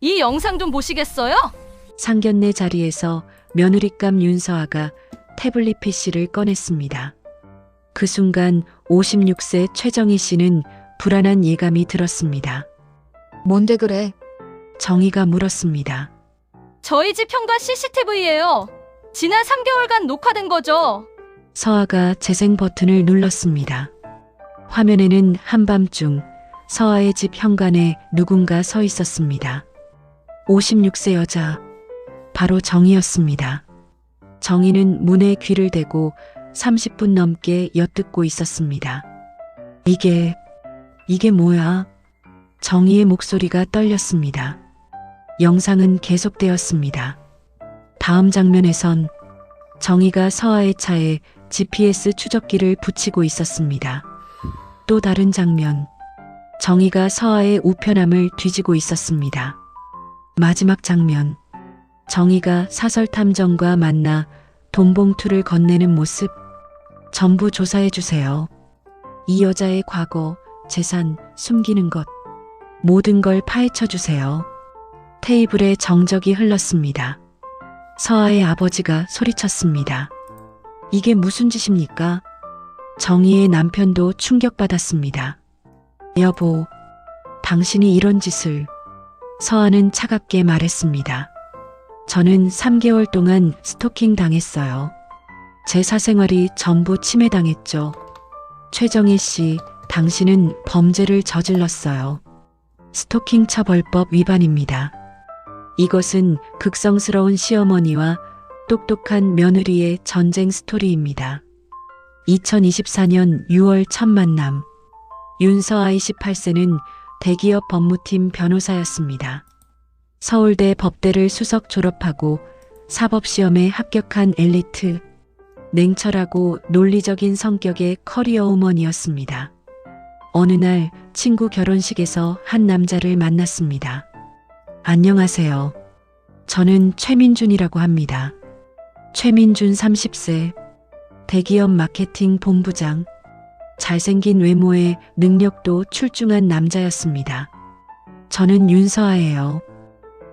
이 영상 좀 보시겠어요? 상견례 자리에서 며느리감 윤서아가 태블릿 PC를 꺼냈습니다. 그 순간 56세 최정희 씨는 불안한 예감이 들었습니다. 뭔데 그래? 정희가 물었습니다. 저희 집 현관 CCTV예요. 지난 3개월간 녹화된 거죠. 서아가 재생 버튼을 눌렀습니다. 화면에는 한밤중 서아의 집 현관에 누군가 서 있었습니다. 56세 여자, 바로 정희였습니다. 정희는 문에 귀를 대고 30분 넘게 엿듣고 있었습니다. 이게 뭐야? 정희의 목소리가 떨렸습니다. 영상은 계속되었습니다. 다음 장면에선 정희가 서아의 차에 GPS 추적기를 붙이고 있었습니다. 또 다른 장면, 정희가 서아의 우편함을 뒤지고 있었습니다. 마지막 장면, 정희가 사설탐정과 만나 돈봉투를 건네는 모습, 전부 조사해 주세요. 이 여자의 과거, 재산, 숨기는 것, 모든 걸 파헤쳐 주세요. 테이블에 정적이 흘렀습니다. 서아의 아버지가 소리쳤습니다. 이게 무슨 짓입니까? 정희의 남편도 충격받았습니다. 여보, 당신이 이런 짓을... 서아는 차갑게 말했습니다. 저는 3개월 동안 스토킹 당했어요. 제 사생활이 전부 침해당했죠. 최정희 씨, 당신은 범죄를 저질렀어요. 스토킹 처벌법 위반입니다. 이것은 극성스러운 시어머니와 똑똑한 며느리의 전쟁 스토리입니다. 2024년 6월 첫 만남. 윤서아 28세는 대기업 법무팀 변호사였습니다. 서울대 법대를 수석 졸업하고 사법시험에 합격한 엘리트, 냉철하고 논리적인 성격의 커리어 우먼이었습니다. 어느 날 친구 결혼식에서 한 남자를 만났습니다. 안녕하세요. 저는 최민준이라고 합니다. 최민준 30세, 대기업 마케팅 본부장, 잘생긴 외모에 능력도 출중한 남자였습니다. 저는 윤서아예요.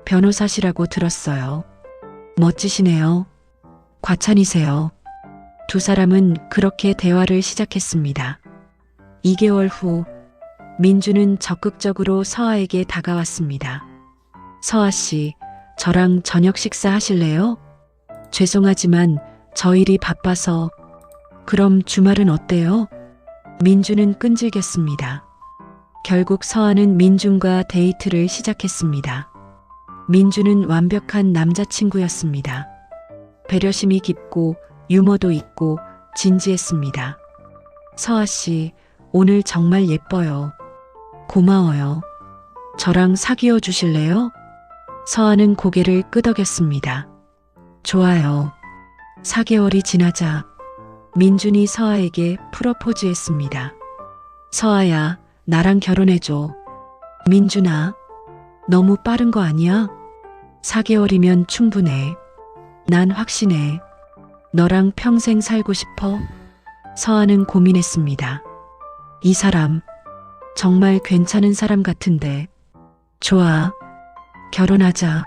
변호사시라고 들었어요. 멋지시네요. 과찬이세요. 두 사람은 그렇게 대화를 시작했습니다. 2개월 후, 민주는 적극적으로 서아에게 다가왔습니다. 서아 씨, 저랑 저녁 식사 하실래요? 죄송하지만 저 일이 바빠서. 그럼 주말은 어때요? 민주는 끈질겼습니다. 결국 서아는 민준과 데이트를 시작했습니다. 민주는 완벽한 남자친구였습니다. 배려심이 깊고 유머도 있고 진지했습니다. 서아 씨, 오늘 정말 예뻐요. 고마워요. 저랑 사귀어 주실래요? 서아는 고개를 끄덕였습니다. 좋아요. 4개월이 지나자 민준이 서아에게 프로포즈했습니다. 서아야, 나랑 결혼해줘. 민준아, 너무 빠른 거 아니야? 4개월이면 충분해. 난 확신해. 너랑 평생 살고 싶어? 서아는 고민했습니다. 이 사람, 정말 괜찮은 사람 같은데. 좋아. 결혼하자.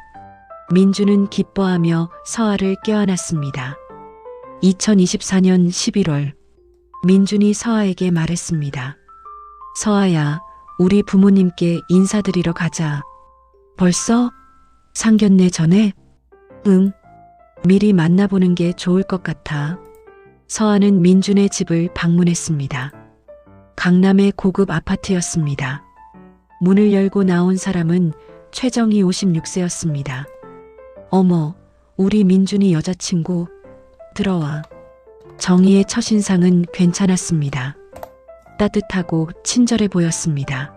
민주는 기뻐하며 서아를 껴안았습니다. 2024년 11월, 민준이 서아에게 말했습니다. 서아야, 우리 부모님께 인사드리러 가자. 벌써? 상견례 전에? 응. 미리 만나보는 게 좋을 것 같아. 서아는 민준의 집을 방문했습니다. 강남의 고급 아파트였습니다. 문을 열고 나온 사람은 최정희 56세였습니다. 어머, 우리 민준이 여자친구. 들어와. 정희의 첫인상은 괜찮았습니다. 따뜻하고 친절해 보였습니다.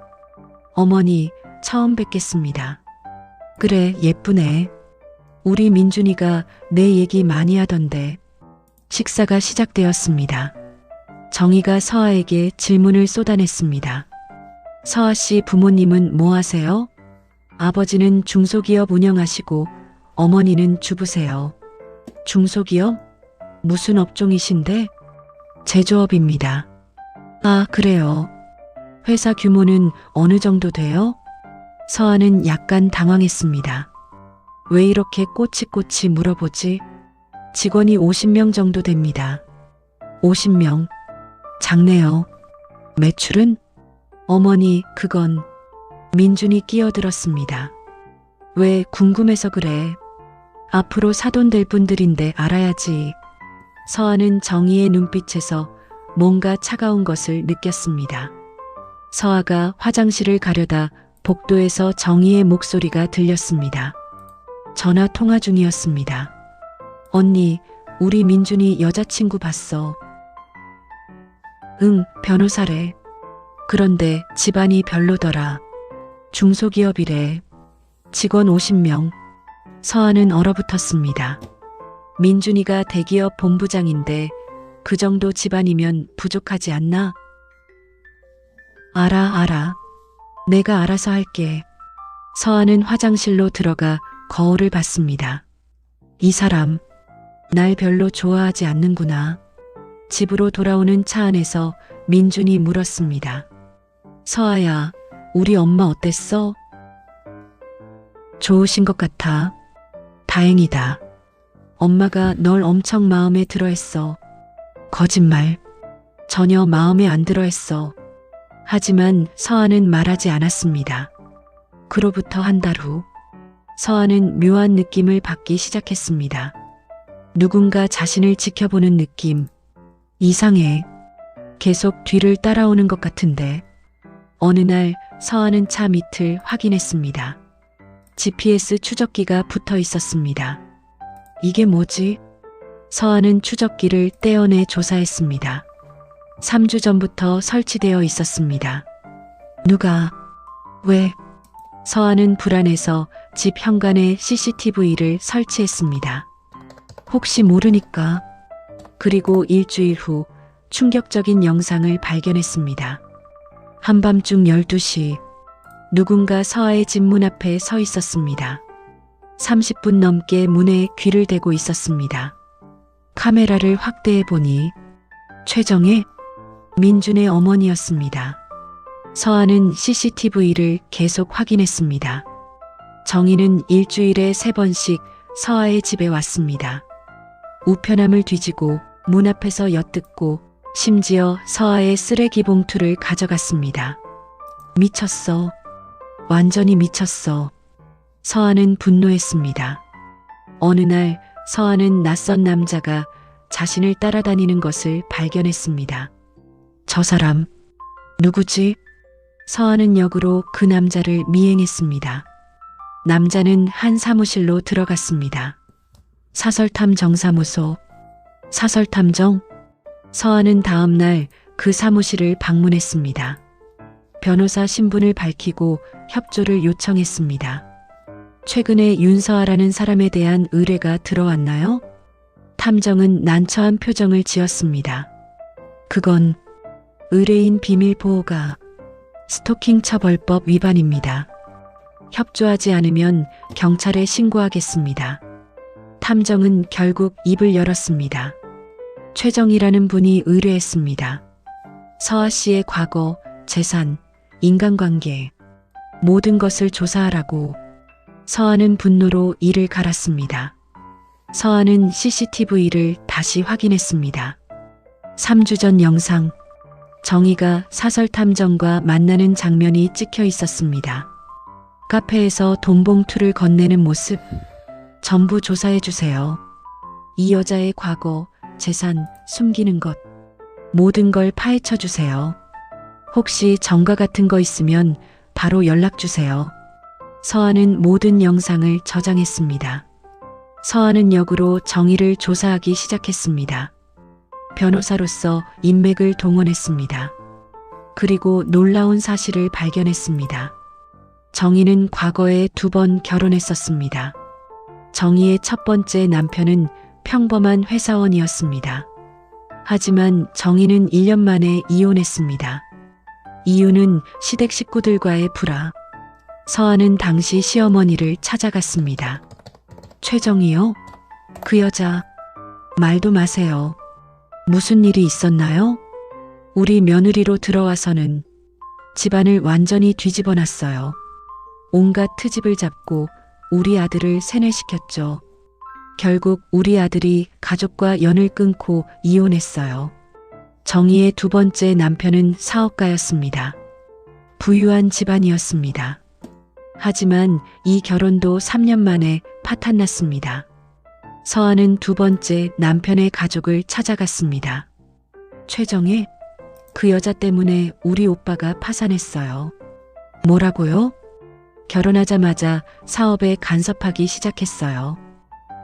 어머니, 처음 뵙겠습니다. 그래, 예쁘네. 우리 민준이가 내 얘기 많이 하던데. 식사가 시작되었습니다. 정희가 서아에게 질문을 쏟아냈습니다. 서아 씨 부모님은 뭐 하세요? 아버지는 중소기업 운영하시고 어머니는 주부세요. 중소기업? 무슨 업종이신데? 제조업입니다. 아, 그래요. 회사 규모는 어느 정도 돼요? 서아는 약간 당황했습니다. 왜 이렇게 꼬치꼬치 물어보지? 직원이 50명 정도 됩니다. 50명. 작네요. 매출은? 어머니, 그건 민준이 끼어들었습니다. 왜 궁금해서 그래? 앞으로 사돈 될 분들인데 알아야지. 서아는 정희의 눈빛에서 뭔가 차가운 것을 느꼈습니다. 서아가 화장실을 가려다 복도에서 정희의 목소리가 들렸습니다. 전화 통화 중이었습니다. 언니, 우리 민준이 여자친구 봤어. 응, 변호사래. 그런데 집안이 별로더라. 중소기업이래. 직원 50명. 서아는 얼어붙었습니다. 민준이가 대기업 본부장인데 그 정도 집안이면 부족하지 않나? 알아. 내가 알아서 할게. 서아는 화장실로 들어가 거울을 봤습니다. 이 사람, 날 별로 좋아하지 않는구나. 집으로 돌아오는 차 안에서 민준이 물었습니다. 서아야, 우리 엄마 어땠어? 좋으신 것 같아. 다행이다. 엄마가 널 엄청 마음에 들어 했어. 거짓말. 전혀 마음에 안 들어 했어. 하지만 서아는 말하지 않았습니다. 그로부터 한 달 후, 서아는 묘한 느낌을 받기 시작했습니다. 누군가 자신을 지켜보는 느낌. 이상해. 계속 뒤를 따라오는 것 같은데. 어느 날 서아는 차 밑을 확인했습니다. GPS 추적기가 붙어 있었습니다. 이게 뭐지? 서아는 추적기를 떼어내 조사했습니다. 3주 전부터 설치되어 있었습니다. 누가? 왜? 서아는 불안해서 집 현관에 CCTV를 설치했습니다. 혹시 모르니까. 그리고 일주일 후 충격적인 영상을 발견했습니다. 한밤중 12시 누군가 서아의 집 문 앞에 서 있었습니다. 30분 넘게 문에 귀를 대고 있었습니다. 카메라를 확대해 보니 최정혜, 민준의 어머니였습니다. 서아는 CCTV를 계속 확인했습니다. 정희는 일주일에 3번씩 서아의 집에 왔습니다. 우편함을 뒤지고 문 앞에서 엿듣고 심지어 서아의 쓰레기 봉투를 가져갔습니다. 미쳤어. 완전히 미쳤어. 서아는 분노했습니다. 어느 날 서아는 낯선 남자가 자신을 따라다니는 것을 발견했습니다. 저 사람, 누구지? 서아는 역으로 그 남자를 미행했습니다. 남자는 한 사무실로 들어갔습니다. 사설탐 정사무소. 사설탐정? 서아는 다음 날 그 사무실을 방문했습니다. 변호사 신분을 밝히고 협조를 요청했습니다. 최근에 윤서아라는 사람에 대한 의뢰가 들어왔나요? 탐정은 난처한 표정을 지었습니다. 그건 의뢰인 비밀 보호가 스토킹 처벌법 위반입니다. 협조하지 않으면 경찰에 신고하겠습니다. 탐정은 결국 입을 열었습니다. 최정이라는 분이 의뢰했습니다. 서아 씨의 과거, 재산, 인간관계, 모든 것을 조사하라고. 서아는 분노로 이를 갈았습니다. 서아는 CCTV를 다시 확인했습니다. 3주 전 영상, 정희가 사설탐정과 만나는 장면이 찍혀 있었습니다. 카페에서 돈봉투를 건네는 모습, 전부 조사해 주세요. 이 여자의 과거, 재산, 숨기는 것, 모든 걸 파헤쳐 주세요. 혹시 정과 같은 거 있으면 바로 연락 주세요. 서아는 모든 영상을 저장했습니다. 서아는 역으로 정의를 조사하기 시작했습니다. 변호사로서 인맥을 동원했습니다. 그리고 놀라운 사실을 발견했습니다. 정의는 과거에 2번 결혼했었습니다. 정의의 첫 번째 남편은 평범한 회사원이었습니다. 하지만 정의는 1년 만에 이혼했습니다. 이유는 시댁 식구들과의 불화. 서아는 당시 시어머니를 찾아갔습니다. 최정이요? 그 여자, 말도 마세요. 무슨 일이 있었나요? 우리 며느리로 들어와서는 집안을 완전히 뒤집어 놨어요. 온갖 트집을 잡고 우리 아들을 세뇌시켰죠. 결국 우리 아들이 가족과 연을 끊고 이혼했어요. 정희의 두 번째 남편은 사업가였습니다. 부유한 집안이었습니다. 하지만 이 결혼도 3년 만에 파탄났습니다. 서아는 두 번째 남편의 가족을 찾아갔습니다. 최정혜, 그 여자 때문에 우리 오빠가 파산했어요. 뭐라고요? 결혼하자마자 사업에 간섭하기 시작했어요.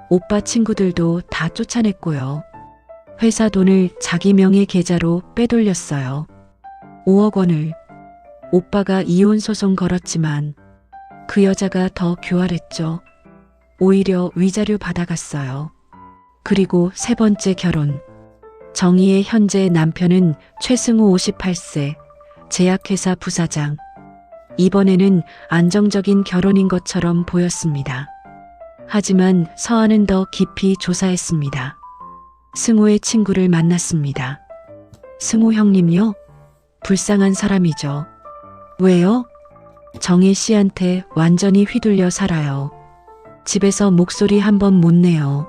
오빠 친구들도 다 쫓아냈고요. 회사 돈을 자기 명의 계좌로 빼돌렸어요. 5억 원을. 오빠가 이혼 소송 걸었지만 그 여자가 더 교활했죠. 오히려 위자료 받아갔어요. 그리고 세 번째 결혼. 정희의 현재 남편은 최승우 58세, 제약회사 부사장. 이번에는 안정적인 결혼인 것처럼 보였습니다. 하지만 서아는 더 깊이 조사했습니다. 승우의 친구를 만났습니다. 승우 형님요? 불쌍한 사람이죠. 왜요? 정희 씨한테 완전히 휘둘려 살아요. 집에서 목소리 한 번 못 내요.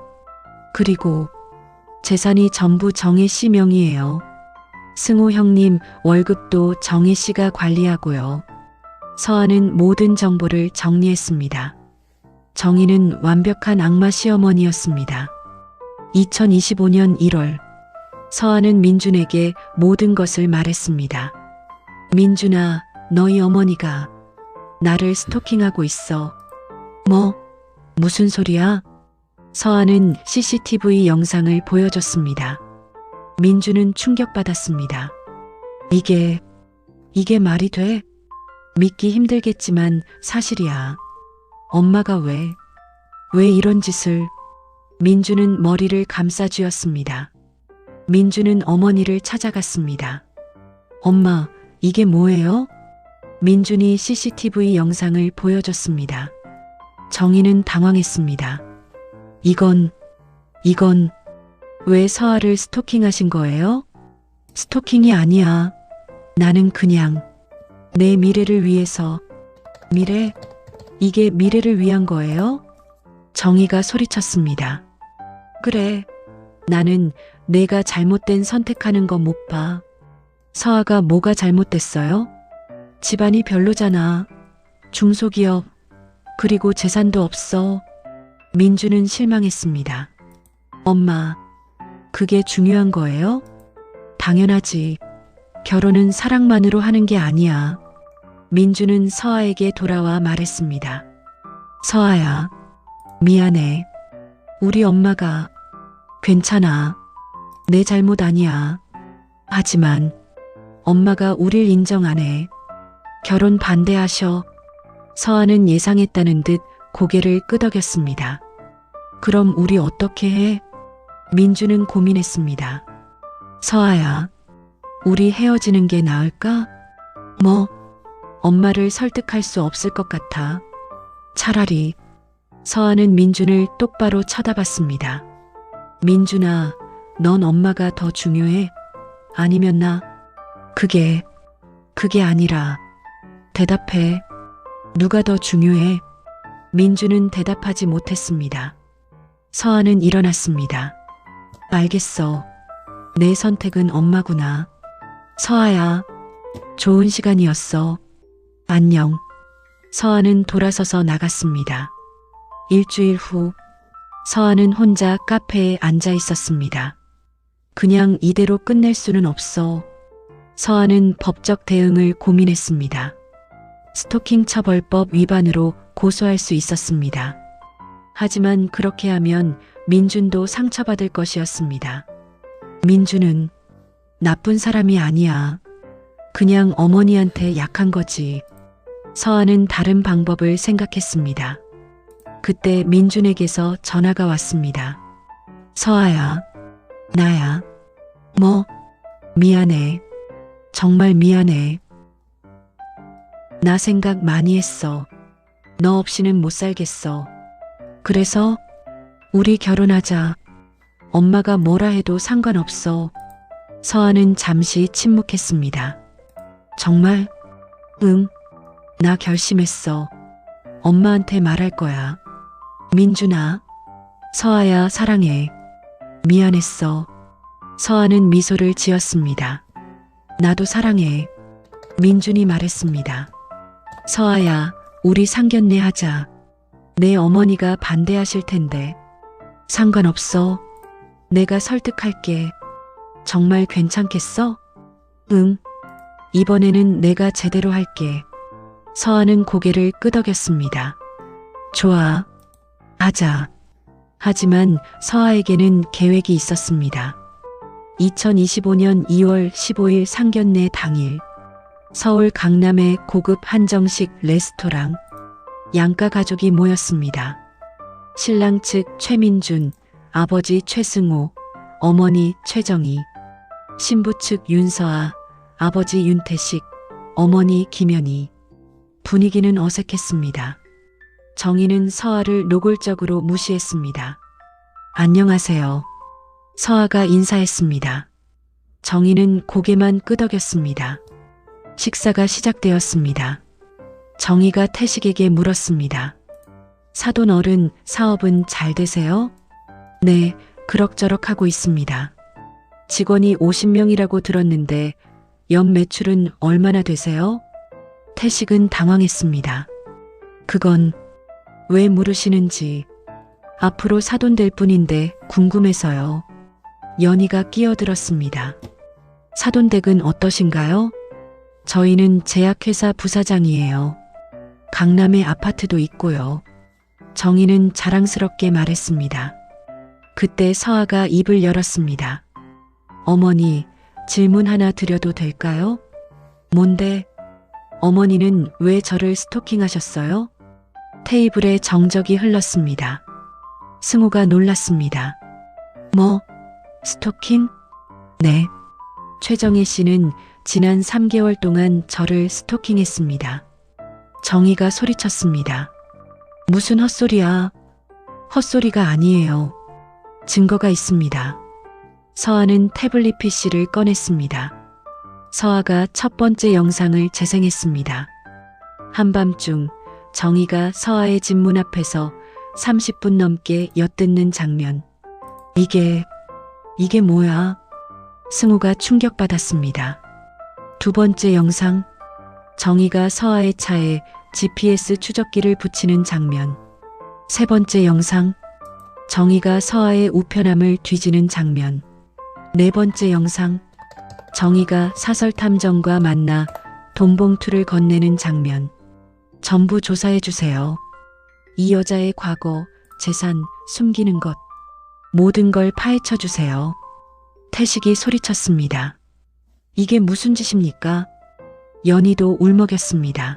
그리고 재산이 전부 정희 씨 명의예요. 승우 형님 월급도 정희 씨가 관리하고요. 서아는 모든 정보를 정리했습니다. 정희는 완벽한 악마 시어머니였습니다. 2025년 1월, 서아는 민준에게 모든 것을 말했습니다. 민준아, 너희 어머니가 나를 스토킹하고 있어. 뭐? 무슨 소리야? 서아는 CCTV 영상을 보여줬습니다. 민준은 충격받았습니다. 이게 말이 돼? 믿기 힘들겠지만 사실이야. 엄마가 왜 이런 짓을? 민준은 머리를 감싸쥐었습니다. 민준은 어머니를 찾아갔습니다. 엄마, 이게 뭐예요? 민준이 CCTV 영상을 보여줬습니다. 정희는 당황했습니다. 이건 왜 서아를 스토킹하신 거예요? 스토킹이 아니야. 나는 그냥 내 미래를 위해서. 미래? 이게 미래를 위한 거예요? 정희가 소리쳤습니다. 그래. 나는 내가 잘못된 선택하는 거 못 봐. 서아가 뭐가 잘못됐어요? 집안이 별로잖아. 중소기업. 그리고 재산도 없어. 민주는 실망했습니다. 엄마, 그게 중요한 거예요? 당연하지. 결혼은 사랑만으로 하는 게 아니야. 민주는 서아에게 돌아와 말했습니다. 서아야, 미안해. 우리 엄마가. 괜찮아. 내 잘못 아니야. 하지만 엄마가 우릴 인정 안 해. 결혼 반대하셔. 서아는 예상했다는 듯 고개를 끄덕였습니다. 그럼 우리 어떻게 해? 민주는 고민했습니다. 서아야, 우리 헤어지는 게 나을까? 뭐? 엄마를 설득할 수 없을 것 같아. 차라리. 서아는 민준을 똑바로 쳐다봤습니다. 민준아, 넌 엄마가 더 중요해? 아니면 나? 그게 아니라. 대답해. 누가 더 중요해? 민준은 대답하지 못했습니다. 서아는 일어났습니다. 알겠어. 내 선택은 엄마구나. 서아야, 좋은 시간이었어. 안녕. 서아는 돌아서서 나갔습니다. 일주일 후, 서아는 혼자 카페에 앉아 있었습니다. 그냥 이대로 끝낼 수는 없어. 서아는 법적 대응을 고민했습니다. 스토킹 처벌법 위반으로 고소할 수 있었습니다. 하지만 그렇게 하면 민준도 상처받을 것이었습니다. 민준은 나쁜 사람이 아니야. 그냥 어머니한테 약한 거지. 서아는 다른 방법을 생각했습니다. 그때 민준에게서 전화가 왔습니다. 서아야, 나야. 뭐? 미안해. 정말 미안해. 나 생각 많이 했어. 너 없이는 못 살겠어. 그래서 우리 결혼하자. 엄마가 뭐라 해도 상관없어. 서아는 잠시 침묵했습니다. 정말? 응. 나 결심했어. 엄마한테 말할 거야. 민준아, 서아야 사랑해. 미안했어. 서아는 미소를 지었습니다. 나도 사랑해. 민준이 말했습니다. 서아야, 우리 상견례 하자. 내 어머니가 반대하실 텐데. 상관없어. 내가 설득할게. 정말 괜찮겠어? 응. 이번에는 내가 제대로 할게. 서아는 고개를 끄덕였습니다. 좋아. 하자. 하지만 서아에게는 계획이 있었습니다. 2025년 2월 15일 상견례 당일, 서울 강남의 고급 한정식 레스토랑, 양가 가족이 모였습니다. 신랑 측 최민준, 아버지 최승호, 어머니 최정희, 신부 측 윤서아, 아버지 윤태식, 어머니 김연희. 분위기는 어색했습니다. 정희는 서아를 노골적으로 무시했습니다. 안녕하세요. 서아가 인사했습니다. 정희는 고개만 끄덕였습니다. 식사가 시작되었습니다. 정희가 태식에게 물었습니다. 사돈 어른, 사업은 잘 되세요? 네, 그럭저럭 하고 있습니다. 직원이 50명이라고 들었는데 연 매출은 얼마나 되세요? 태식은 당황했습니다. 그건 왜 물으시는지. 앞으로 사돈 될 뿐인데 궁금해서요. 연희가 끼어들었습니다. 사돈댁은 어떠신가요? 저희는 제약회사 부사장이에요. 강남에 아파트도 있고요. 정희는 자랑스럽게 말했습니다. 그때 서아가 입을 열었습니다. 어머니, 질문 하나 드려도 될까요? 뭔데? 어머니는 왜 저를 스토킹하셨어요? 테이블에 정적이 흘렀습니다. 승우가 놀랐습니다. 뭐? 스토킹? 네. 최정희 씨는 지난 3개월 동안 저를 스토킹했습니다. 정희가 소리쳤습니다. 무슨 헛소리야? 헛소리가 아니에요. 증거가 있습니다. 서아는 태블릿 PC를 꺼냈습니다. 서아가 첫 번째 영상을 재생했습니다. 한밤중 정희가 서아의 집 문 앞에서 30분 넘게 엿듣는 장면. 이게 뭐야? 승우가 충격받았습니다. 두 번째 영상. 정희가 서아의 차에 GPS 추적기를 붙이는 장면. 세 번째 영상. 정희가 서아의 우편함을 뒤지는 장면. 네 번째 영상. 정희가 사설탐정과 만나 돈봉투를 건네는 장면. 전부 조사해 주세요. 이 여자의 과거, 재산, 숨기는 것, 모든 걸 파헤쳐 주세요. 태식이 소리쳤습니다. 이게 무슨 짓입니까? 연희도 울먹였습니다.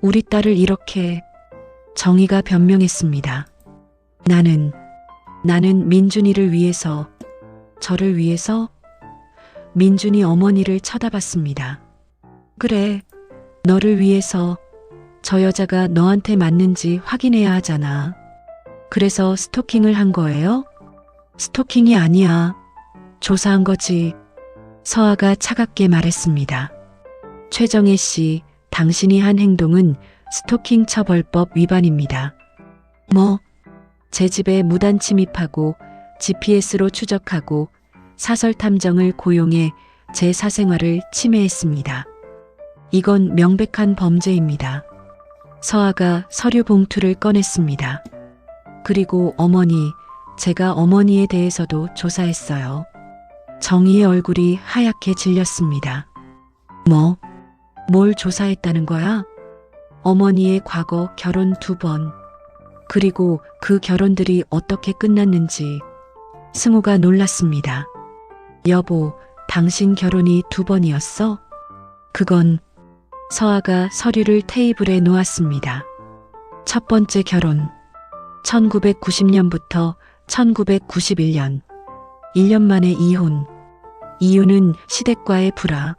우리 딸을 이렇게. 정희가 변명했습니다. 나는 민준이를 위해서, 저를 위해서. 민준이 어머니를 쳐다봤습니다. 그래, 너를 위해서. 저 여자가 너한테 맞는지 확인해야 하잖아. 그래서 스토킹을 한 거예요? 스토킹이 아니야. 조사한 거지. 서아가 차갑게 말했습니다. 최정혜 씨, 당신이 한 행동은 스토킹 처벌법 위반입니다. 뭐? 제 집에 무단 침입하고 GPS로 추적하고 사설탐정을 고용해 제 사생활을 침해했습니다. 이건 명백한 범죄입니다. 서아가 서류 봉투를 꺼냈습니다. 그리고 어머니, 제가 어머니에 대해서도 조사했어요. 정희의 얼굴이 하얗게 질렸습니다. 뭘 조사했다는 거야? 어머니의 과거 결혼 2번, 그리고 그 결혼들이 어떻게 끝났는지. 승우가 놀랐습니다. 여보, 당신 결혼이 2번이었어? 그건. 서아가 서류를 테이블에 놓았습니다. 첫 번째 결혼. 1990년부터 1991년. 1년 만에 이혼. 이유는 시댁과의 불화.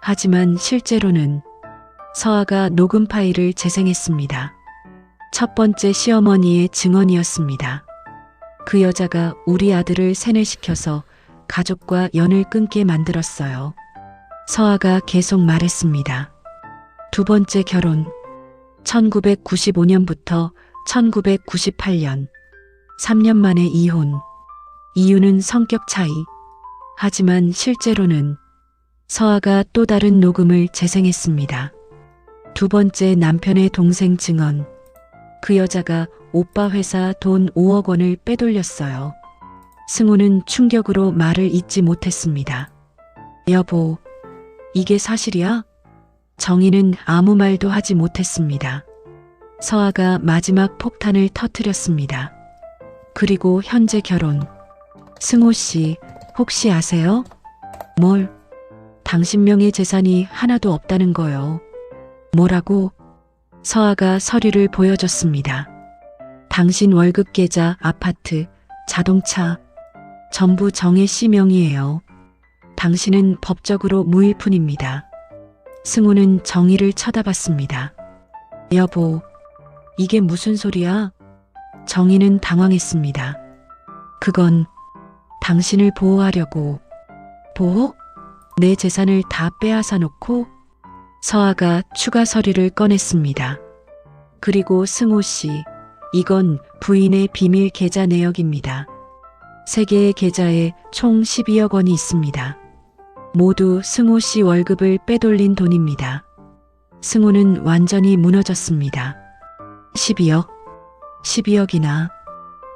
하지만 실제로는. 서아가 녹음 파일을 재생했습니다. 첫 번째 시어머니의 증언이었습니다. 그 여자가 우리 아들을 세뇌시켜서 가족과 연을 끊게 만들었어요. 서아가 계속 말했습니다. 두 번째 결혼. 1995년부터 1998년 3년 만에 이혼. 이유는 성격 차이. 하지만 실제로는 서아가 또 다른 녹음을 재생했습니다. 두 번째 남편의 동생 증언. 그 여자가 오빠 회사 돈 5억 원을 빼돌렸어요. 승우는 충격으로 말을 잇지 못했습니다. 여보, 이게 사실이야? 정희는 아무 말도 하지 못했습니다. 서아가 마지막 폭탄을 터뜨렸습니다. 그리고 현재 결혼. 승우 씨, 혹시 아세요? 뭘? 당신 명의 재산이 하나도 없다는 거요. 뭐라고? 서아가 서류를 보여줬습니다. 당신 월급 계좌, 아파트, 자동차, 전부 정혜 씨 명의예요. 당신은 법적으로 무일 뿐입니다. 승우는 정희를 쳐다봤습니다. 여보, 이게 무슨 소리야? 정희는 당황했습니다. 그건 당신을 보호하려고. 보호? 내 재산을 다 빼앗아 놓고? 서아가 추가 서류를 꺼냈습니다. 그리고 승우 씨, 이건 부인의 비밀 계좌 내역입니다. 3개의 계좌에 총 12억 원이 있습니다. 모두 승우 씨 월급을 빼돌린 돈입니다. 승우는 완전히 무너졌습니다. 12억? 12억이나.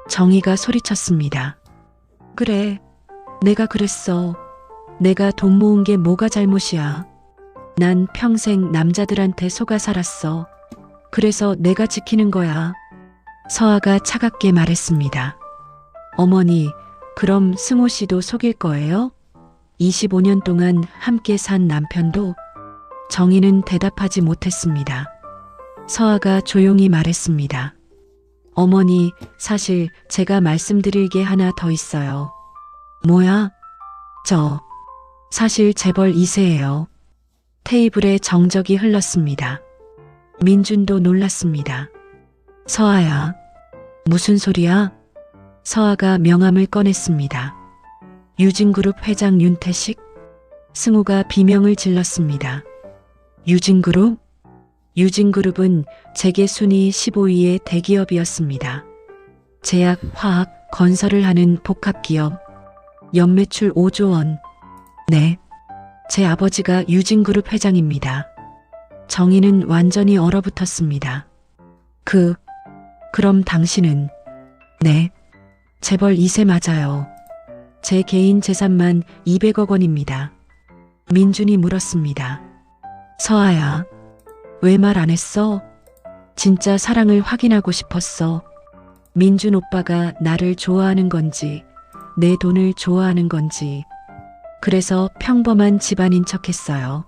정희가 소리쳤습니다. 그래, 내가 그랬어. 내가 돈 모은 게 뭐가 잘못이야. 난 평생 남자들한테 속아 살았어. 그래서 내가 지키는 거야. 서아가 차갑게 말했습니다. 어머니, 그럼 승우 씨도 속일 거예요? 25년 동안 함께 산 남편도? 정희는 대답하지 못했습니다. 서아가 조용히 말했습니다. 어머니, 사실 제가 말씀드릴 게 하나 더 있어요. 뭐야? 사실 재벌 2세예요. 테이블에 정적이 흘렀습니다. 민준도 놀랐습니다. 서아야, 무슨 소리야? 서아가 명함을 꺼냈습니다. 유진그룹 회장 윤태식? 승우가 비명을 질렀습니다. 유진그룹? 유진그룹은 재계 순위 15위의 대기업이었습니다. 제약, 화학, 건설을 하는 복합기업. 연매출 5조 원. 네, 제 아버지가 유진그룹 회장입니다. 정희는 완전히 얼어붙었습니다. 그럼 당신은? 네, 재벌 2세 맞아요. 제 개인 재산만 200억 원입니다. 민준이 물었습니다. 서아야, 왜 말 안 했어? 진짜 사랑을 확인하고 싶었어. 민준 오빠가 나를 좋아하는 건지, 내 돈을 좋아하는 건지. 그래서 평범한 집안인 척했어요.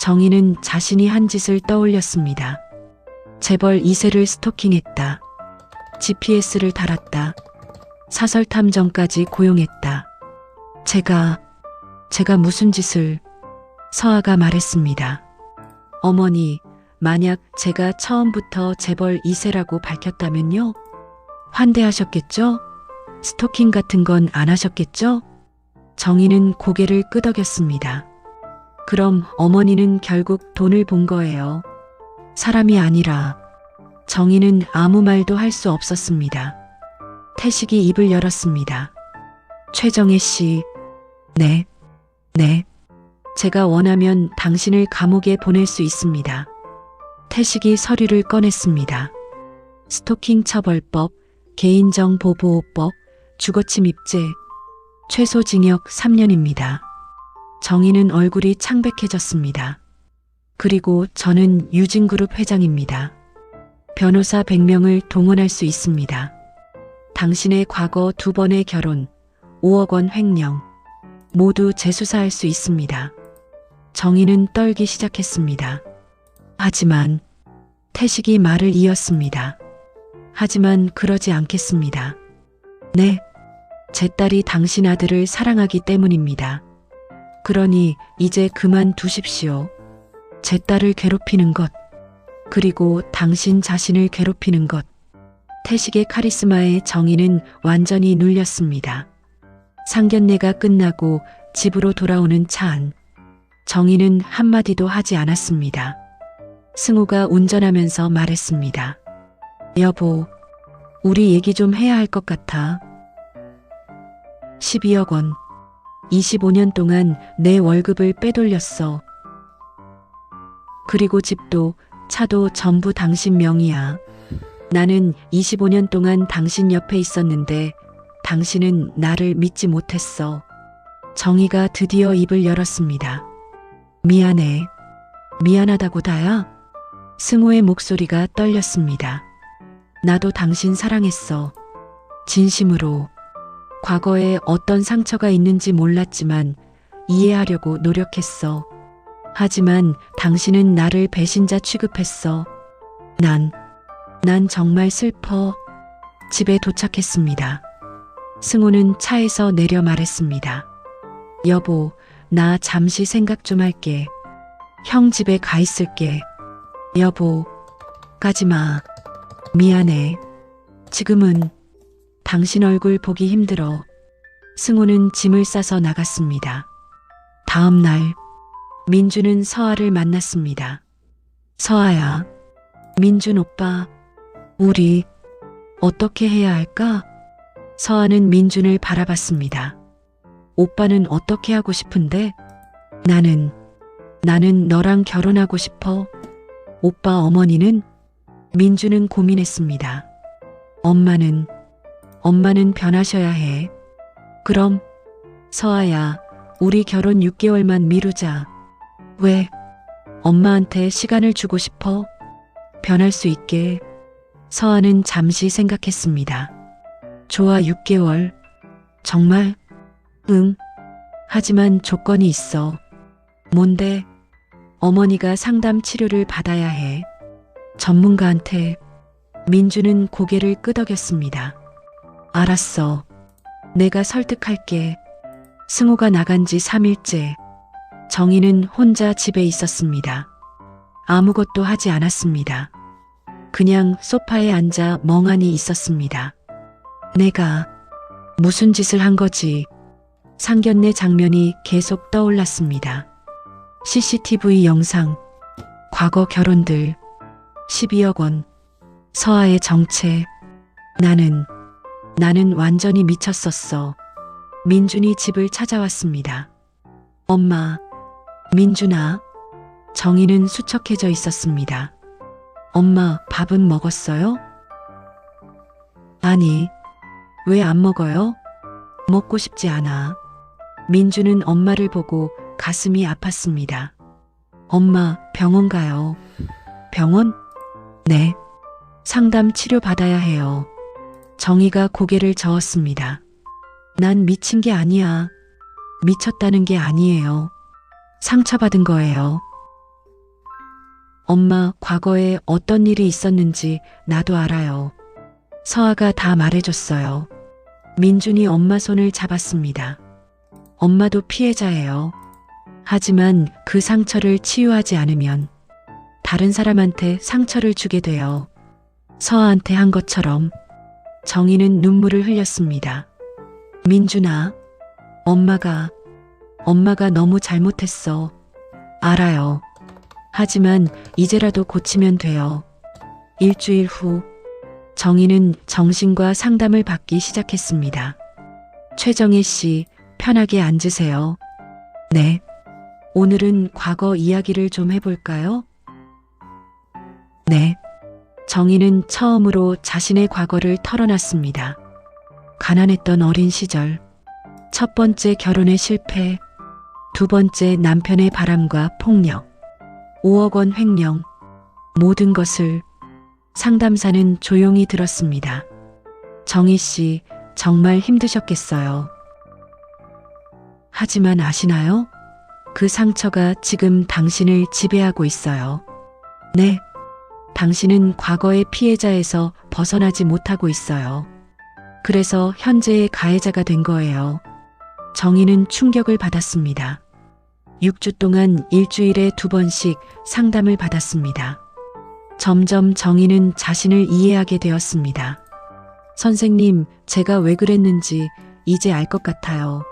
정희는 자신이 한 짓을 떠올렸습니다. 재벌 2세를 스토킹했다. GPS를 달았다. 사설 탐정까지 고용했다. 제가 무슨 짓을? 서아가 말했습니다. 어머니, 만약 제가 처음부터 재벌 2세라고 밝혔다면요? 환대하셨겠죠? 스토킹 같은 건 안 하셨겠죠? 정희는 고개를 끄덕였습니다. 그럼 어머니는 결국 돈을 본 거예요. 사람이 아니라. 정희는 아무 말도 할 수 없었습니다. 태식이 입을 열었습니다. 최정혜 씨, 네. 제가 원하면 당신을 감옥에 보낼 수 있습니다. 태식이 서류를 꺼냈습니다. 스토킹 처벌법, 개인정보보호법, 주거침입죄, 최소 징역 3년입니다. 정희는 얼굴이 창백해졌습니다. 그리고 저는 유진그룹 회장입니다. 변호사 100명을 동원할 수 있습니다. 당신의 과거 2번의 결혼, 5억 원 횡령, 모두 재수사할 수 있습니다. 정희는 떨기 시작했습니다. 하지만 태식이 말을 이었습니다. 하지만 그러지 않겠습니다. 네, 제 딸이 당신 아들을 사랑하기 때문입니다. 그러니 이제 그만두십시오. 제 딸을 괴롭히는 것, 그리고 당신 자신을 괴롭히는 것. 태식의 카리스마에 정희는 완전히 눌렸습니다. 상견례가 끝나고 집으로 돌아오는 차 안. 정희는 한마디도 하지 않았습니다. 승우가 운전하면서 말했습니다. 여보, 우리 얘기 좀 해야 할 것 같아. 12억 원. 25년 동안 내 월급을 빼돌렸어. 그리고 집도 차도 전부 당신 명의야. 나는 25년 동안 당신 옆에 있었는데 당신은 나를 믿지 못했어. 정희가 드디어 입을 열었습니다. 미안해. 미안하다고 다야? 승우의 목소리가 떨렸습니다. 나도 당신 사랑했어. 진심으로. 과거에 어떤 상처가 있는지 몰랐지만 이해하려고 노력했어. 하지만 당신은 나를 배신자 취급했어. 난 정말 슬퍼. 집에 도착했습니다. 승우는 차에서 내려 말했습니다. 여보, 나 잠시 생각 좀 할게. 형 집에 가 있을게. 여보, 가지 마. 미안해. 지금은 당신 얼굴 보기 힘들어. 승우는 짐을 싸서 나갔습니다. 다음 날, 민주는 서아를 만났습니다. 서아야, 민준 오빠, 우리 어떻게 해야 할까? 서아는 민준을 바라봤습니다. 오빠는 어떻게 하고 싶은데? 나는 너랑 결혼하고 싶어. 오빠 어머니는? 민준은 고민했습니다. 엄마는 변하셔야 해. 그럼, 서아야, 우리 결혼 6개월만 미루자. 왜? 엄마한테 시간을 주고 싶어? 변할 수 있게. 서아는 잠시 생각했습니다. 좋아, 6개월. 정말? 응. 하지만 조건이 있어. 뭔데? 어머니가 상담 치료를 받아야 해. 전문가한테. 민주는 고개를 끄덕였습니다. 알았어. 내가 설득할게. 승우가 나간 지 3일째. 정희는 혼자 집에 있었습니다. 아무것도 하지 않았습니다. 그냥 소파에 앉아 멍하니 있었습니다. 내가 무슨 짓을 한 거지? 상견례 장면이 계속 떠올랐습니다. CCTV 영상, 과거 결혼들, 12억 원, 서아의 정체. 나는 완전히 미쳤었어. 민준이 집을 찾아왔습니다. 엄마, 민준아. 정희는 수척해져 있었습니다. 엄마, 밥은 먹었어요? 아니, 왜 안 먹어요? 먹고 싶지 않아. 민주는 엄마를 보고 가슴이 아팠습니다. 엄마, 병원 가요. 병원? 네. 상담 치료 받아야 해요. 정희가 고개를 저었습니다. 난 미친 게 아니야. 미쳤다는 게 아니에요. 상처받은 거예요. 엄마, 과거에 어떤 일이 있었는지 나도 알아요. 서아가 다 말해줬어요. 민준이 엄마 손을 잡았습니다. 엄마도 피해자예요. 하지만 그 상처를 치유하지 않으면 다른 사람한테 상처를 주게 돼요. 서아한테 한 것처럼. 정희는 눈물을 흘렸습니다. 민준아, 엄마가 너무 잘못했어. 알아요. 하지만 이제라도 고치면 돼요. 일주일 후, 정희는 정신과 상담을 받기 시작했습니다. 최정혜 씨, 편하게 앉으세요. 네. 오늘은 과거 이야기를 좀 해볼까요? 네. 정희는 처음으로 자신의 과거를 털어놨습니다. 가난했던 어린 시절, 첫 번째 결혼의 실패, 두 번째 남편의 바람과 폭력, 5억 원 횡령, 모든 것을 상담사는 조용히 들었습니다. 정희 씨, 정말 힘드셨겠어요. 하지만 아시나요? 그 상처가 지금 당신을 지배하고 있어요. 네. 당신은 과거의 피해자에서 벗어나지 못하고 있어요. 그래서 현재의 가해자가 된 거예요. 정희는 충격을 받았습니다. 6주 동안 일주일에 2번씩 상담을 받았습니다. 점점 정희는 자신을 이해하게 되었습니다. 선생님, 제가 왜 그랬는지 이제 알 것 같아요.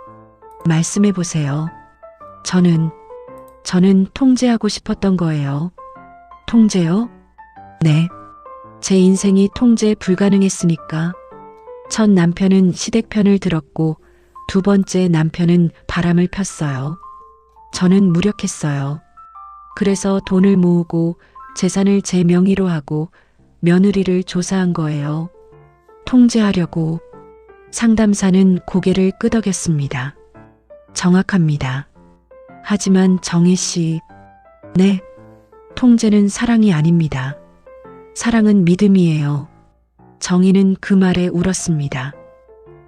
말씀해 보세요. 저는 통제하고 싶었던 거예요. 통제요? 네. 제 인생이 통제 불가능했으니까. 첫 남편은 시댁편을 들었고 두 번째 남편은 바람을 폈어요. 저는 무력했어요. 그래서 돈을 모으고 재산을 제 명의로 하고 며느리를 조사한 거예요. 통제하려고. 상담사는 고개를 끄덕였습니다. 정확합니다. 하지만 정희 씨, 네, 통제는 사랑이 아닙니다. 사랑은 믿음이에요. 정희는 그 말에 울었습니다.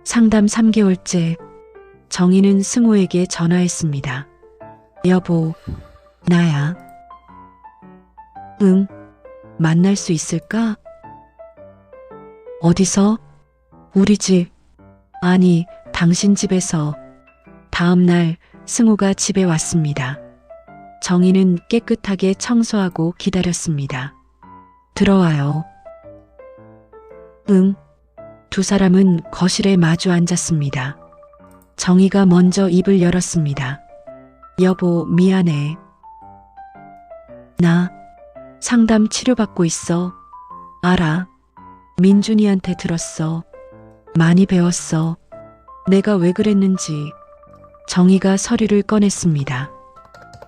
상담 3개월째, 정희는 승호에게 전화했습니다. 여보, 나야. 응, 만날 수 있을까? 어디서? 우리 집. 아니, 당신 집에서. 다음 날 승호가 집에 왔습니다. 정희는 깨끗하게 청소하고 기다렸습니다. 들어와요. 응. 두 사람은 거실에 마주 앉았습니다. 정희가 먼저 입을 열었습니다. 여보, 미안해. 나 상담 치료받고 있어. 알아. 민준이한테 들었어. 많이 배웠어. 내가 왜 그랬는지. 정희가 서류를 꺼냈습니다.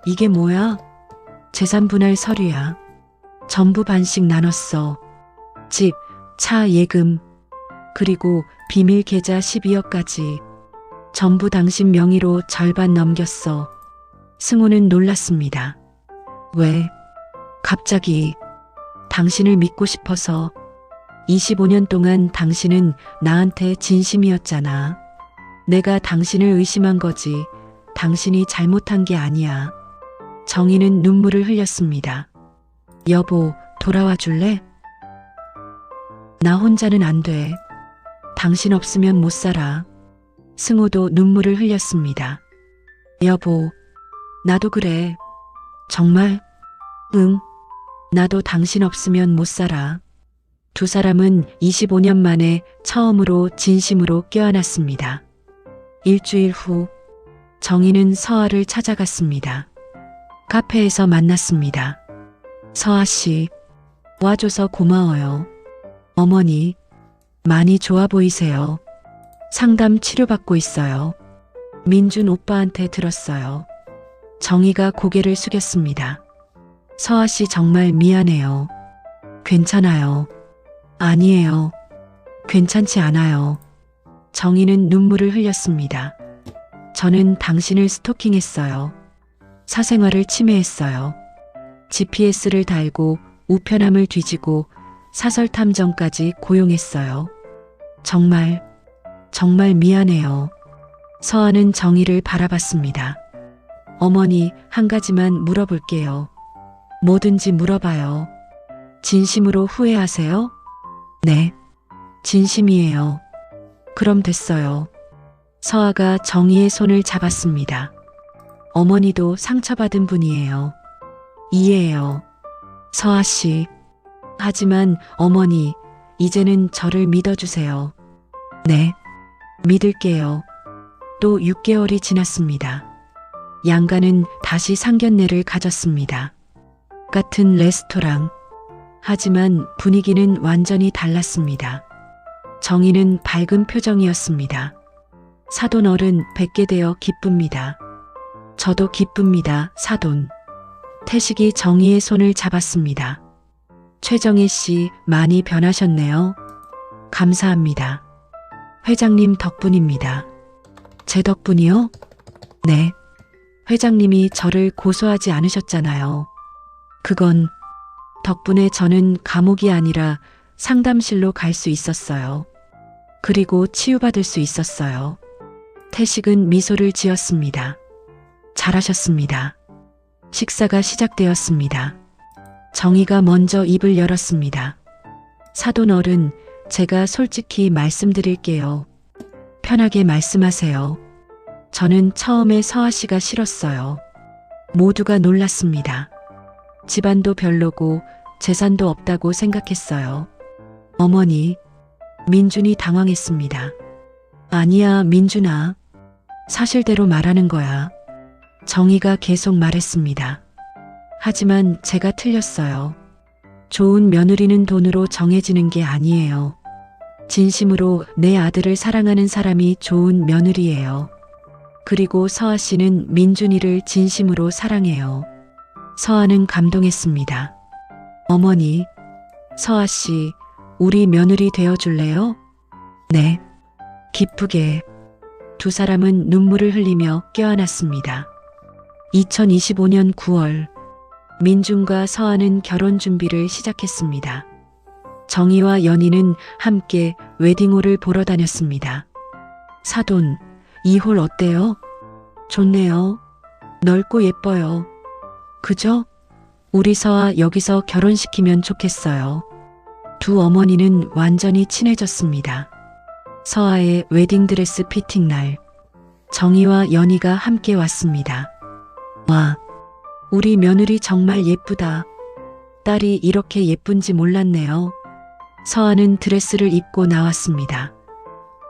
이게 뭐야? 재산 분할 서류야. 전부 반씩 나눴어. 집, 차 예금, 그리고 비밀 계좌 12억까지. 전부 당신 명의로 절반 넘겼어. 승호는 놀랐습니다. 왜? 갑자기. 당신을 믿고 싶어서. 25년 동안 당신은 나한테 진심이었잖아. 내가 당신을 의심한 거지. 당신이 잘못한 게 아니야. 정희는 눈물을 흘렸습니다. 여보, 돌아와 줄래? 나 혼자는 안 돼. 당신 없으면 못 살아. 승호도 눈물을 흘렸습니다. 여보, 나도 그래. 정말? 응. 나도 당신 없으면 못 살아. 두 사람은 25년 만에 처음으로 진심으로 껴안았습니다. 일주일 후, 정희는 서아를 찾아갔습니다. 카페에서 만났습니다. 서아 씨, 와줘서 고마워요. 어머니, 많이 좋아 보이세요. 상담 치료받고 있어요. 민준 오빠한테 들었어요. 정희가 고개를 숙였습니다. 서아 씨 정말 미안해요. 괜찮아요. 아니에요. 괜찮지 않아요. 정희는 눈물을 흘렸습니다. 저는 당신을 스토킹했어요. 사생활을 침해했어요. GPS를 달고 우편함을 뒤지고 사설 탐정까지 고용했어요. 정말 미안해요. 서아는 정희를 바라봤습니다. 어머니, 한 가지만 물어볼게요. 뭐든지 물어봐요. 진심으로 후회하세요? 네, 진심이에요. 그럼 됐어요. 서아가 정희의 손을 잡았습니다. 어머니도 상처받은 분이에요. 이해해요. 서아 씨. 하지만 어머니, 이제는 저를 믿어주세요. 네, 믿을게요. 또 6개월이 지났습니다. 양가는 다시 상견례를 가졌습니다. 같은 레스토랑. 하지만 분위기는 완전히 달랐습니다. 정희는 밝은 표정이었습니다. 사돈 어른 뵙게 되어 기쁩니다. 저도 기쁩니다, 사돈. 태식이 정희의 손을 잡았습니다. 최정희 씨, 많이 변하셨네요. 감사합니다. 회장님 덕분입니다. 제 덕분이요? 네. 회장님이 저를 고소하지 않으셨잖아요. 그건 덕분에 저는 감옥이 아니라 상담실로 갈 수 있었어요. 그리고 치유받을 수 있었어요. 태식은 미소를 지었습니다. 잘하셨습니다. 식사가 시작되었습니다. 정희가 먼저 입을 열었습니다. 사돈 어른, 제가 솔직히 말씀드릴게요. 편하게 말씀하세요. 저는 처음에 서아 씨가 싫었어요. 모두가 놀랐습니다. 집안도 별로고 재산도 없다고 생각했어요. 어머니, 민준이 당황했습니다. 아니야, 민준아. 사실대로 말하는 거야. 정희가 계속 말했습니다. 하지만 제가 틀렸어요. 좋은 며느리는 돈으로 정해지는 게 아니에요. 진심으로 내 아들을 사랑하는 사람이 좋은 며느리예요. 그리고 서아 씨는 민준이를 진심으로 사랑해요. 서아는 감동했습니다. 어머니, 서아 씨, 우리 며느리 되어줄래요? 네. 기쁘게. 두 사람은 눈물을 흘리며 껴안았습니다. 2025년 9월, 민준과 서아는 결혼 준비를 시작했습니다. 정희와 연희는 함께 웨딩홀을 보러 다녔습니다. 사돈, 이 홀 어때요? 좋네요. 넓고 예뻐요. 그죠? 우리 서아 여기서 결혼시키면 좋겠어요. 두 어머니는 완전히 친해졌습니다. 서아의 웨딩드레스 피팅 날, 정희와 연희가 함께 왔습니다. 와, 우리 며느리 정말 예쁘다. 딸이 이렇게 예쁜지 몰랐네요. 서아는 드레스를 입고 나왔습니다.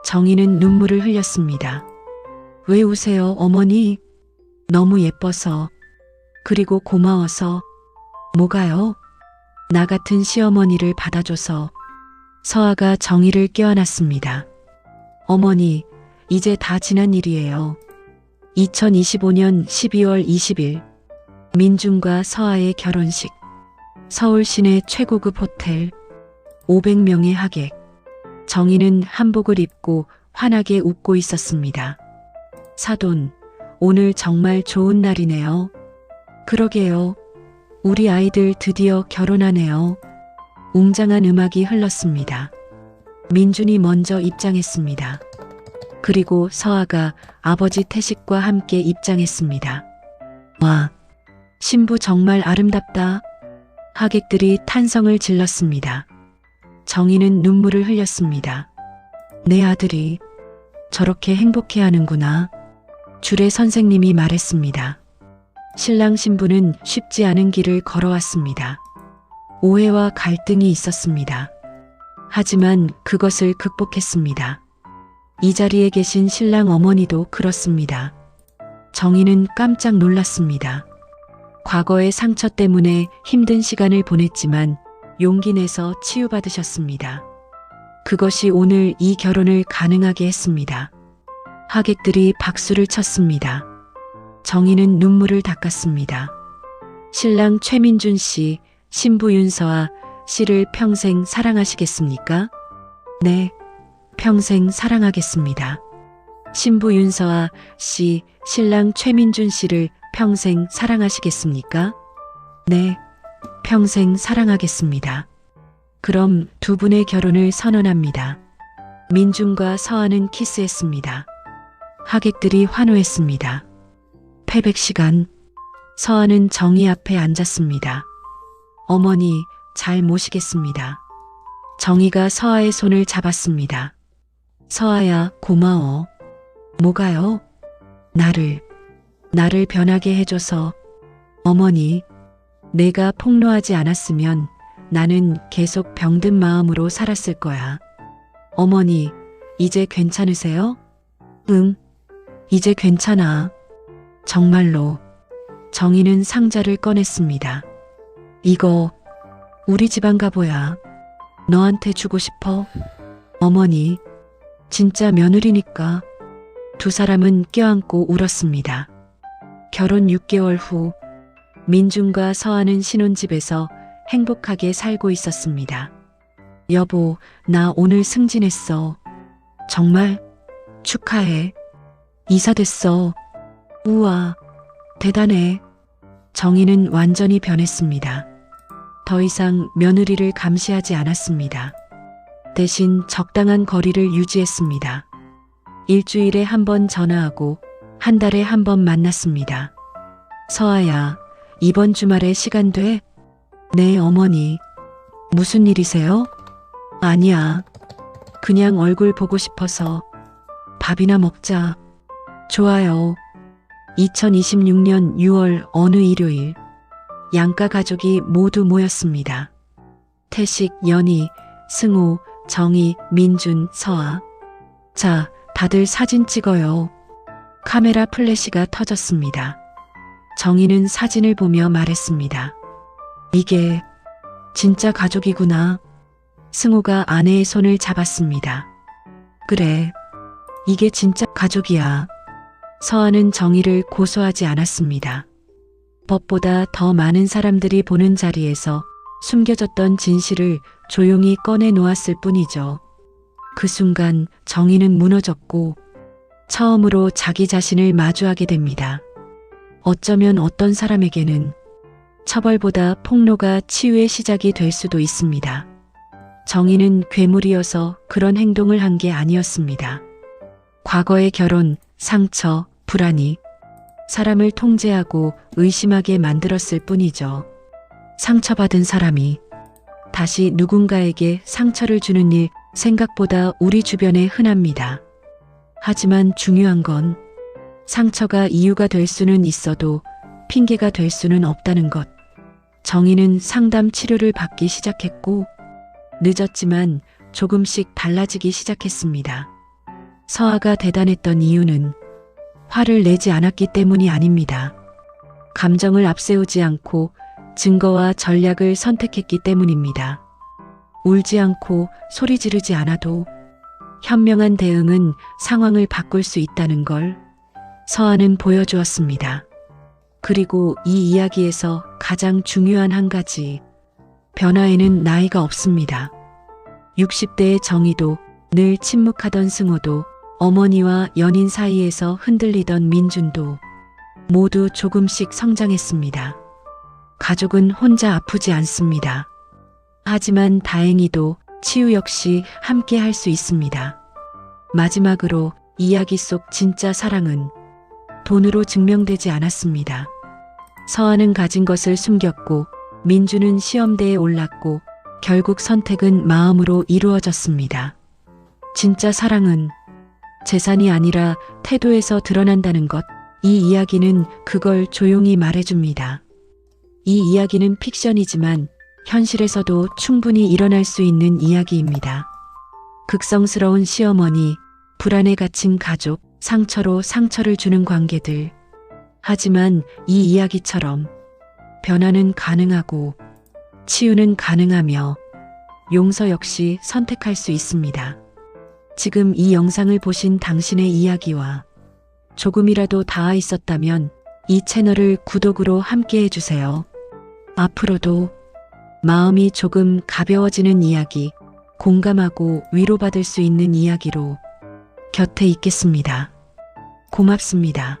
정희는 눈물을 흘렸습니다. 왜 우세요, 어머니? 너무 예뻐서. 그리고 고마워서. 뭐가요? 나 같은 시어머니를 받아줘서. 서아가 정희를 껴안았습니다. 어머니, 이제 다 지난 일이에요. 2025년 12월 20일, 민준과 서아의 결혼식. 서울 시내 최고급 호텔, 500명의 하객. 정희는 한복을 입고 환하게 웃고 있었습니다. 사돈, 오늘 정말 좋은 날이네요. 그러게요. 우리 아이들 드디어 결혼하네요. 웅장한 음악이 흘렀습니다. 민준이 먼저 입장했습니다. 그리고 서아가 아버지 태식과 함께 입장했습니다. 와, 신부 정말 아름답다. 하객들이 탄성을 질렀습니다. 정희는 눈물을 흘렸습니다. 내 아들이 저렇게 행복해하는구나. 주례 선생님이 말했습니다. 신랑 신부는 쉽지 않은 길을 걸어왔습니다. 오해와 갈등이 있었습니다. 하지만 그것을 극복했습니다. 이 자리에 계신 신랑 어머니도 그렇습니다. 정희는 깜짝 놀랐습니다. 과거의 상처 때문에 힘든 시간을 보냈지만 용기 내서 치유받으셨습니다. 그것이 오늘 이 결혼을 가능하게 했습니다. 하객들이 박수를 쳤습니다. 정희는 눈물을 닦았습니다. 신랑 최민준 씨, 신부 윤서아 씨를 평생 사랑하시겠습니까? 네, 평생 사랑하겠습니다. 신부 윤서아 씨, 신랑 최민준 씨를 평생 사랑하시겠습니까? 네, 평생 사랑하겠습니다. 그럼 두 분의 결혼을 선언합니다. 민준과 서아는 키스했습니다. 하객들이 환호했습니다. 패백 시간, 서아는 정희 앞에 앉았습니다. 어머니, 잘 모시겠습니다. 정희가 서아의 손을 잡았습니다. 서아야, 고마워. 뭐가요? 나를 변하게 해줘서. 어머니, 내가 폭로하지 않았으면 나는 계속 병든 마음으로 살았을 거야. 어머니, 이제 괜찮으세요? 응, 이제 괜찮아. 정말로. 정희는 상자를 꺼냈습니다. 이거 우리 집안 가보야. 너한테 주고 싶어. 어머니, 진짜 며느리니까. 두 사람은 껴안고 울었습니다. 결혼 6개월 후 민준과 서아는 신혼집에서 행복하게 살고 있었습니다. 여보, 나 오늘 승진했어. 정말? 축하해. 이사 됐어. 우와, 대단해. 정희는 완전히 변했습니다. 더 이상 며느리를 감시하지 않았습니다. 대신 적당한 거리를 유지했습니다. 일주일에 한 번 전화하고 한 달에 한 번 만났습니다. 서아야, 이번 주말에 시간 돼? 네, 어머니. 무슨 일이세요? 아니야. 그냥 얼굴 보고 싶어서. 밥이나 먹자. 좋아요. 2026년 6월 어느 일요일, 양가 가족이 모두 모였습니다. 태식, 연희, 승우, 정희, 민준, 서아. 자, 다들 사진 찍어요. 카메라 플래시가 터졌습니다. 정희는 사진을 보며 말했습니다. 이게 진짜 가족이구나. 승호가 아내의 손을 잡았습니다. 그래, 이게 진짜 가족이야. 서아는 정희를 고소하지 않았습니다. 법보다 더 많은 사람들이 보는 자리에서 숨겨졌던 진실을 조용히 꺼내 놓았을 뿐이죠. 그 순간 정희는 무너졌고 처음으로 자기 자신을 마주하게 됩니다. 어쩌면 어떤 사람에게는 처벌보다 폭로가 치유의 시작이 될 수도 있습니다. 정희는 괴물이어서 그런 행동을 한 게 아니었습니다. 과거의 결혼, 상처, 불안이 사람을 통제하고 의심하게 만들었을 뿐이죠. 상처받은 사람이 다시 누군가에게 상처를 주는 일 생각보다 우리 주변에 흔합니다. 하지만 중요한 건 상처가 이유가 될 수는 있어도 핑계가 될 수는 없다는 것. 정희는 상담 치료를 받기 시작했고 늦었지만 조금씩 달라지기 시작했습니다. 서아가 대단했던 이유는 화를 내지 않았기 때문이 아닙니다. 감정을 앞세우지 않고 증거와 전략을 선택했기 때문입니다. 울지 않고 소리 지르지 않아도 현명한 대응은 상황을 바꿀 수 있다는 걸 서아는 보여주었습니다. 그리고 이 이야기에서 가장 중요한 한 가지, 변화에는 나이가 없습니다. 60대의 정희도, 늘 침묵하던 승호도, 어머니와 연인 사이에서 흔들리던 민준도 모두 조금씩 성장했습니다. 가족은 혼자 아프지 않습니다. 하지만 다행히도 치유 역시 함께 할 수 있습니다. 마지막으로 이야기 속 진짜 사랑은 돈으로 증명되지 않았습니다. 서아는 가진 것을 숨겼고 민주는 시험대에 올랐고 결국 선택은 마음으로 이루어졌습니다. 진짜 사랑은 재산이 아니라 태도에서 드러난다는 것, 이 이야기는 그걸 조용히 말해줍니다. 이 이야기는 픽션이지만 현실에서도 충분히 일어날 수 있는 이야기입니다. 극성스러운 시어머니, 불안에 갇힌 가족, 상처로 상처를 주는 관계들. 하지만 이 이야기처럼 변화는 가능하고 치유는 가능하며 용서 역시 선택할 수 있습니다. 지금 이 영상을 보신 당신의 이야기와 조금이라도 닿아 있었다면 이 채널을 구독으로 함께 해주세요. 앞으로도 마음이 조금 가벼워지는 이야기, 공감하고 위로받을 수 있는 이야기로 곁에 있겠습니다. 고맙습니다.